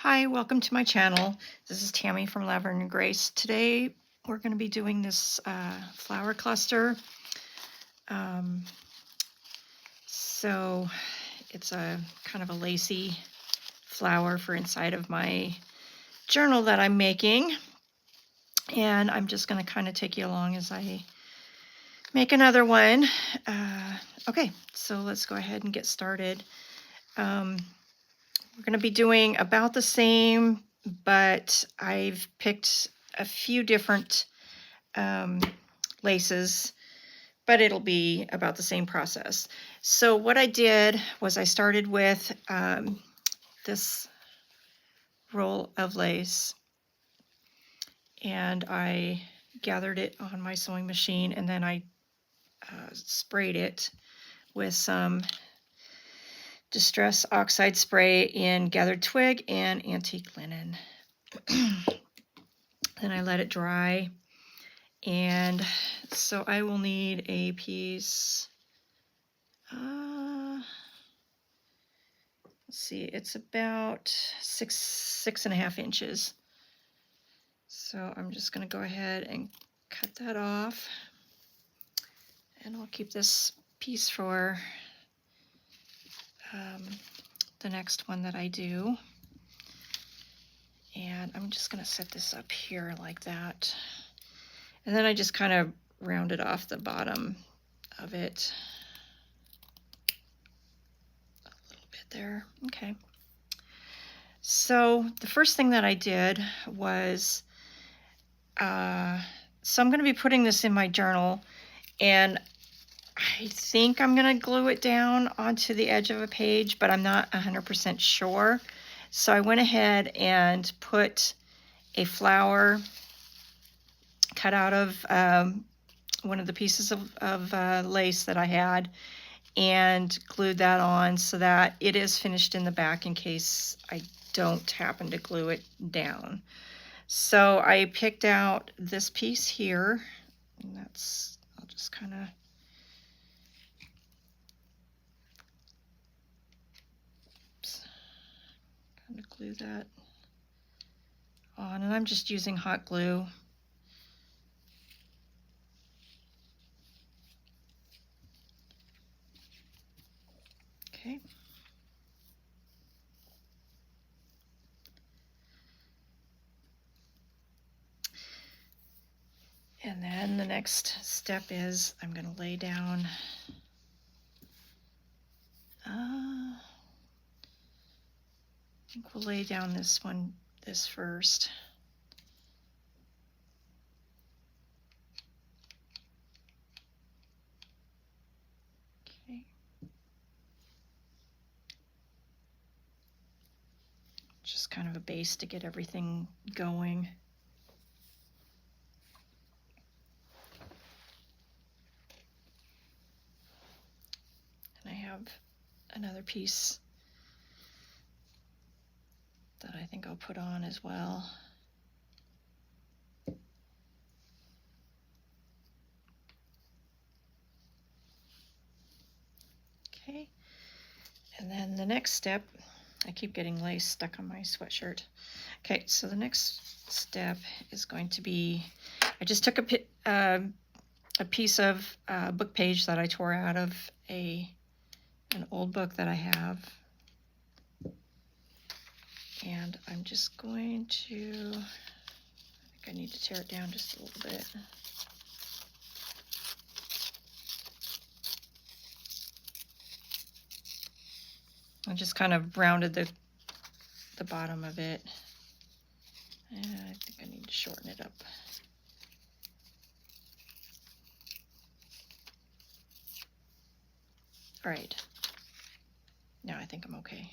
Hi, welcome to my channel. This is Tammy from Laverne and Grace. Today we're going to be doing this flower cluster. So it's a kind of a lacy flower for inside of my journal that I'm making. And I'm just going to kind of take you along as I make another one. Okay, so let's go ahead and get started. We're going to be doing about the same, but I've picked a few different laces, but it'll be about the same process. So what I did was I started with this roll of lace, and I gathered it on my sewing machine, and then I sprayed it with some Distress Oxide spray in Gathered Twig and Antique Linen. Then I let it dry, and so I will need a piece. Let's see, it's about six and a half inches. So I'm just going to go ahead and cut that off, and I'll keep this piece for the next one that I do. And I'm just going to set this up here like that. And then I just kind of rounded off the bottom of it a little bit there. Okay. So the first thing that I did was, so I'm going to be putting this in my journal, and I think I'm going to glue it down onto the edge of a page, but I'm not 100% sure. So I went ahead and put a flower cut out of one of the pieces of lace that I had, and glued that on so that it is finished in the back in case I don't happen to glue it down. So I picked out this piece here, and that's, I'll just kind of glue that on, and I'm just using hot glue. Okay. And then the next step is I'm going to lay down I think we'll lay down this first. Okay. Just kind of a base to get everything going. And I have another piece that I think I'll put on as well. Okay, and then the next step, I keep getting lace stuck on my sweatshirt. Okay, so the next step is going to be, I just took a piece of book page that I tore out of an old book that I have. And I'm just going to, I think I need to tear it down just a little bit. I just kind of rounded the bottom of it. And I think I need to shorten it up. All right. Now I think I'm okay.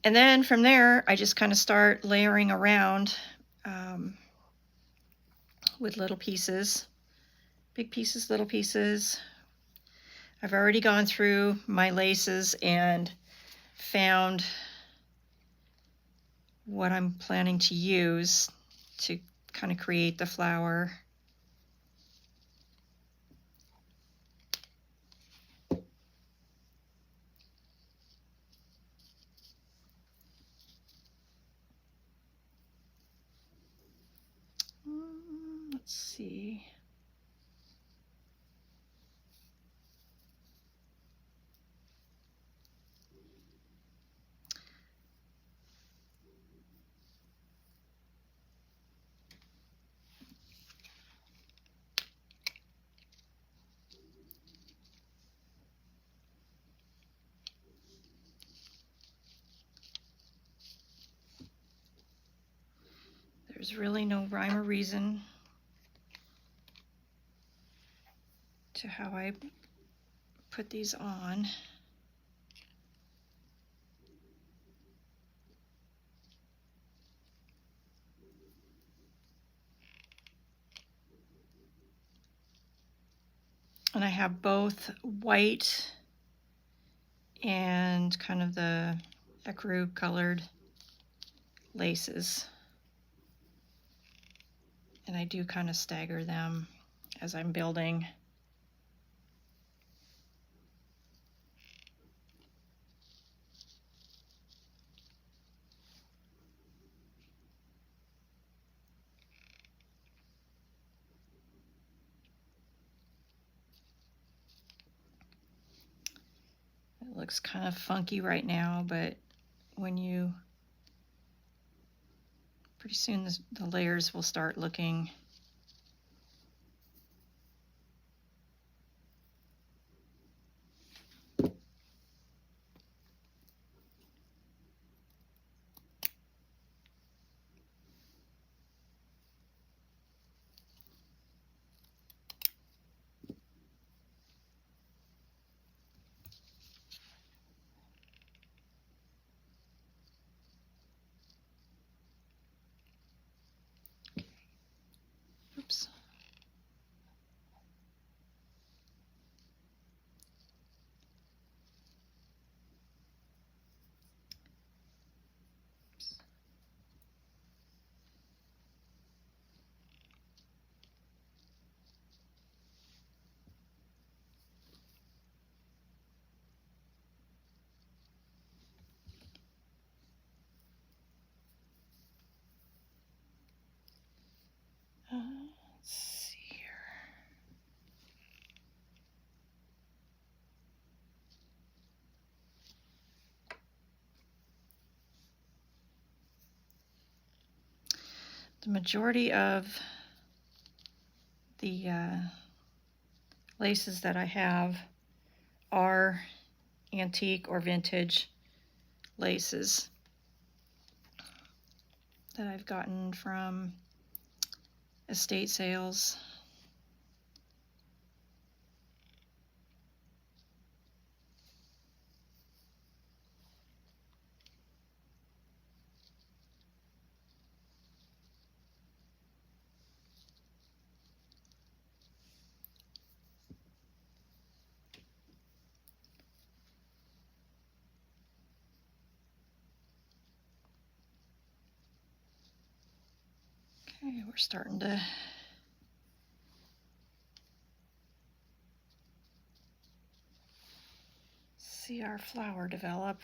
And then from there, I just kind of start layering around with little pieces, big pieces, little pieces. I've already gone through my laces and found what I'm planning to use to kind of create the flower. Let's see. There's really no rhyme or reason to how I put these on. And I have both white and kind of the ecru colored laces. And I do kind of stagger them as I'm building. It looks kind of funky right now, but when you, pretty soon the layers will start looking oops. Let's see here. The majority of the laces that I have are antique or vintage laces that I've gotten from estate sales. Okay, we're starting to see our flower develop.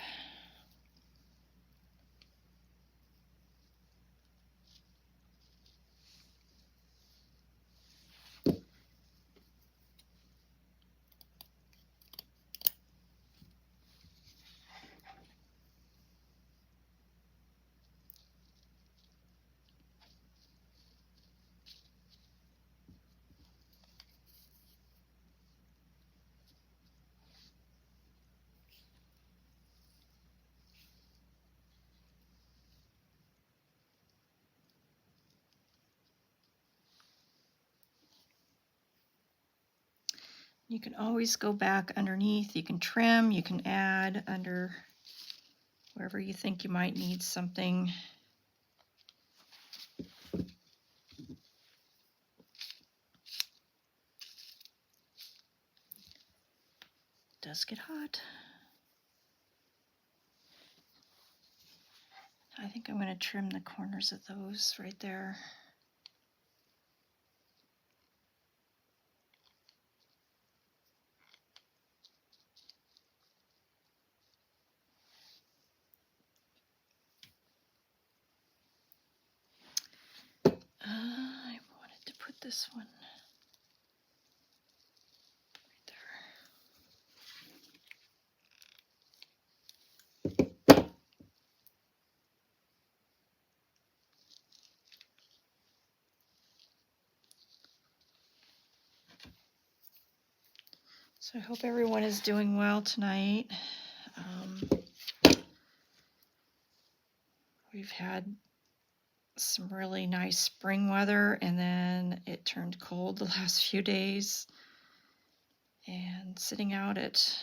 You can always go back underneath. You can trim, you can add under wherever you think you might need something. It does get hot. I think I'm going to trim the corners of those right there. this one? Right there. So I hope everyone is doing well tonight. We've had some really nice spring weather, and then it turned cold the last few days. And sitting out at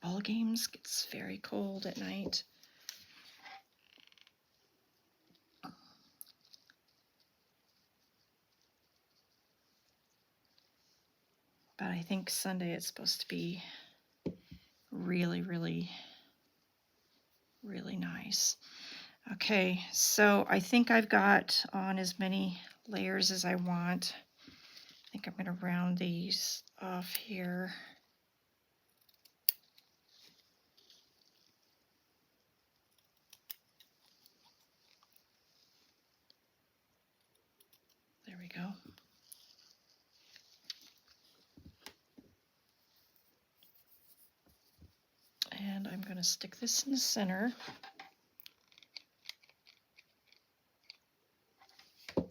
ball games gets very cold at night. But I think Sunday it's supposed to be really, really, really nice. Okay, so I think I've got on as many layers as I want. I think I'm going to round these off here. There we go. And I'm going to stick this in the center. Yep,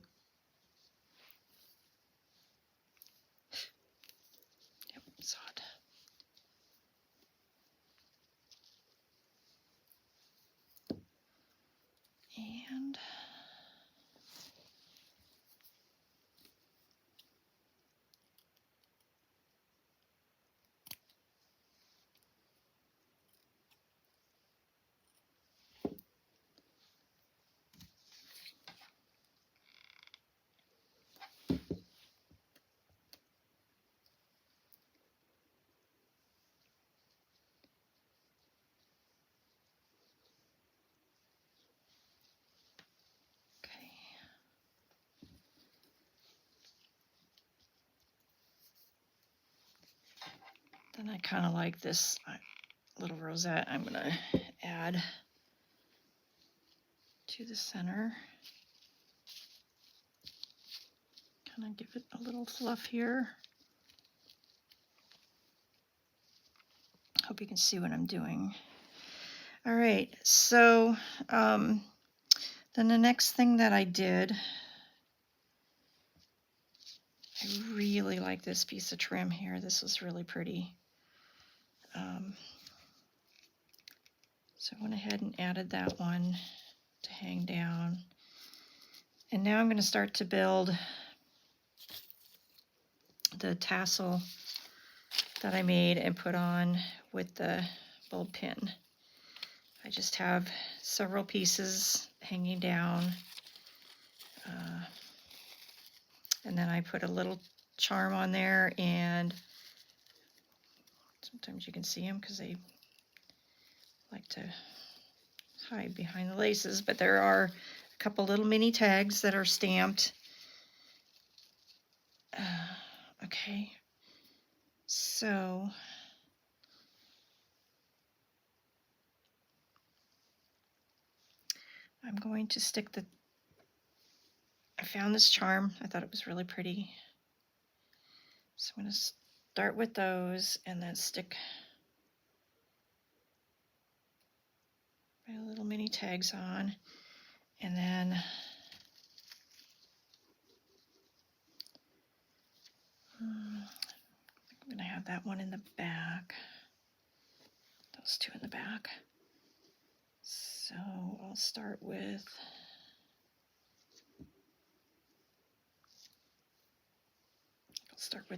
it's hot. And then I kind of like this little rosette I'm going to add to the center. Kind of give it a little fluff here. Hope you can see what I'm doing. All right, so then the next thing that I did, I really like this piece of trim here. This was really pretty. So I went ahead and added that one to hang down. And now I'm going to start to build the tassel that I made and put on with the bulb pin. I just have several pieces hanging down. And then I put a little charm on there, and sometimes you can see them because they like to hide behind the laces, but there are a couple little mini tags that are stamped. Okay, so I'm going to stick I found this charm. I thought it was really pretty. So I'm going to start with those and then stick my little mini tags on. And then I'm going to have that one in the back. Those two in the back. So I'll start with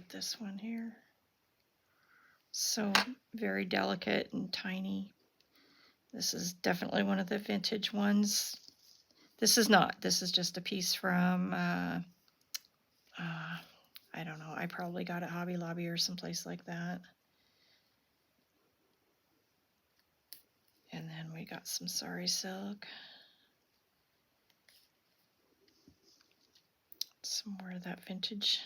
this one here. So very delicate and tiny. This is definitely one of the vintage ones. This is not. This is just a piece from, I don't know. I probably got it at Hobby Lobby or someplace like that. And then we got some sari silk. Some more of that vintage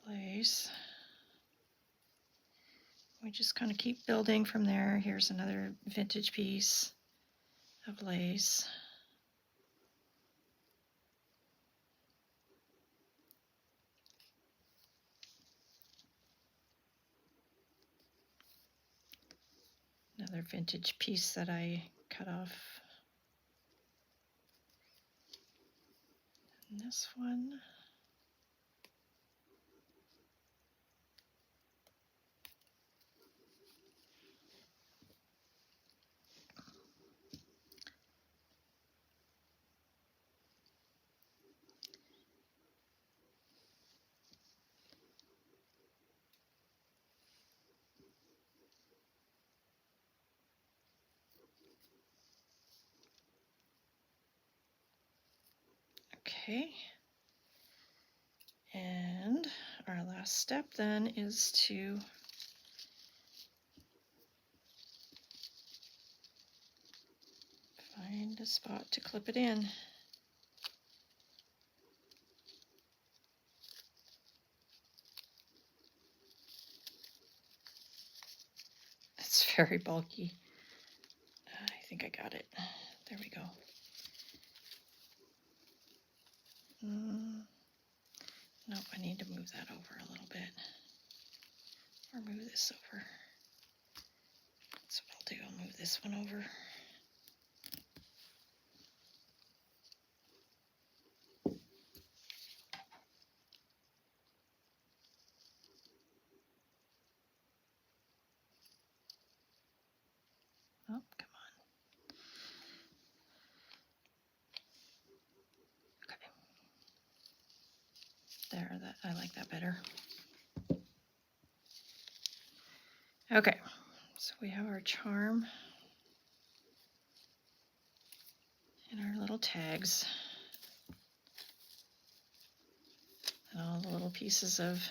lace. We just kind of keep building from there. Here's another vintage piece of lace. vintage piece that I cut off. And this one. Okay. And our last step then is to find a spot to clip it in. It's very bulky. I think I got it. There we go. No, I need to move that over a little bit. Or move this over. That's what I'll do. I'll move this one over. Oh, come on. Okay. There, that I like that better. Okay, so we have our charm and our little tags and all the little pieces of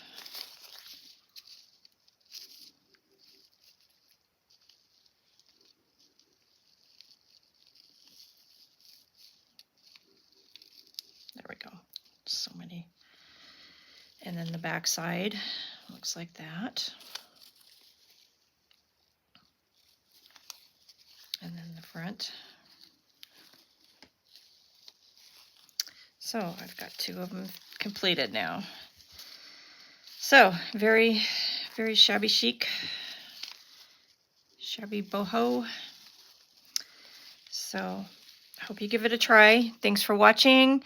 there we go. So many. And then the back side looks like that. And then the front. So I've got 2 of them completed now. So very, very shabby chic, shabby boho. So I hope you give it a try. Thanks for watching.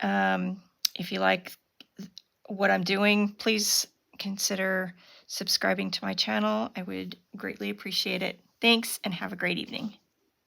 If you like what I'm doing, please consider subscribing to my channel. I would greatly appreciate it. Thanks and have a great evening.